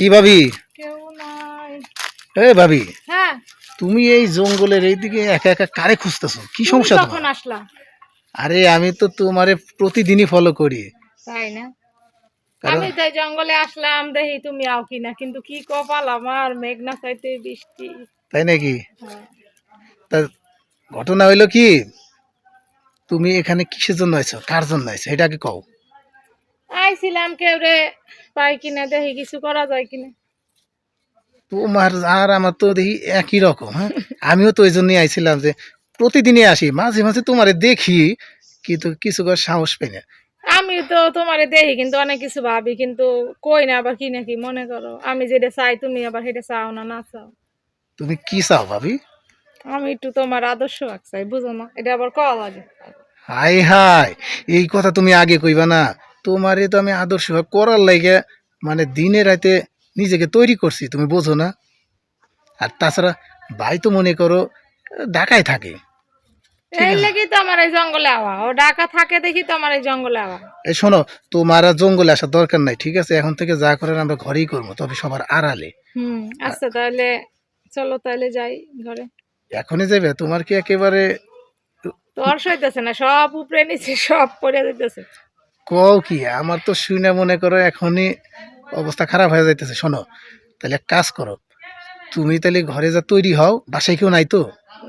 কি ভাবি? কেউ নাই। এ ভাবি, হ্যাঁ, তুমি এই জঙ্গলের এইদিকে একা একা কারে খুঁজতেছো? কি তুমি সমস্যা কখন তোমার? আসলা? আরে আমি তো তোমারে প্রতিদিনই ফলো করি। তাই না? কারণ আমি তো এই জঙ্গলে আসলাম দেখি তুমি আও কিনা, কিন্তু কি কপাল আমার, মেঘনা চাইতে বৃষ্টি। তাই নাকি? হ্যাঁ। তা ঘটনা হইলো কি, তুমি এখানে কিসের জন্য আইছো, কার জন্য আইছো এটা আগে কও। আইছিলাম কেউ রে পাই কিনা, দেখি কিছু করা যায় কিনা। তোমার আর আমার তো দেখি একই রকম। হ্যাঁ, আমিও তো ওই জন্যই আইছিলাম যে প্রতিদিনই আসি, মাঝে মাঝে তোমারে দেখি কিন্তু কিছু করার সাহস পাই না। আমি তো তোমারে দেখি কিন্তু অনেক কিছু ভাবি, কিন্তু কই না আবার কি নাকি মনে করো, আমি যেটা চাই তুমি আবার সেটা চাও না, না চাও। তুমি কি চাও ভাবি? আমি একটু তোমার আদর্শ ভাগ চাই, বুঝো না? এটা আবার কওয়া লাগে। হাই হাই, এই কথা তুমি আগে কইবা না। তোমারে তো আমি আদর্শ করার লাগে মানে দিনে রাতে নিজেকে তৈরি করছি, তুমি বোঝো না? আর তাছাড়া ভাই তো মনে করো ঢাকায় থাকে, ঠিক এই আছে? লেগেই তো আমার এই জঙ্গলে আওয়া, ও ঢাকা থাকে দেখি তো আমার এই জঙ্গলে আওয়া। এই শোনো, তোমার আর জঙ্গলে আসার দরকার নাই, ঠিক আছে? এখন থেকে যা করার আমরা ঘরেই করবো, তবে সবার আড়ালে। আচ্ছা তাহলে চলো, তাহলে যাই ঘরে। এখনই যাবে? তোমার কি একেবারে তোর সইতেছে না, সব উপরে নিচে সব পড়ে যেতেছে। কও কি? আমার তো শুনে মনে করো এখনই অবস্থা খারাপ হয়ে যাইতেছে। শোনো, তাহলে এক কাজ করো, তুমি তাহলে ঘরে যা তৈরি হও, বাসায় কেউ নাই তো?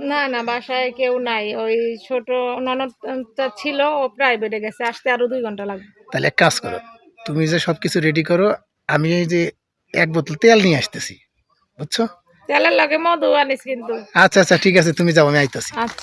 না না, বাসায় কেউ নাই, ওই ছোট ননদটা ছিল, ও প্রাইভেটে গেছে, আসতে আরো 2 ঘন্টা লাগবে। তাহলে এক কাজ করো, তুমি যে সব কিছু রেডি করো, আমি এই যে 1 বোতল তেল নিয়ে আসতেছি, বুঝছো? তেলের লগে মধু আনিস কিন্তু। আচ্ছা আচ্ছা, ঠিক আছে, তুমি যাও, আমি আইতাছি। আচ্ছা।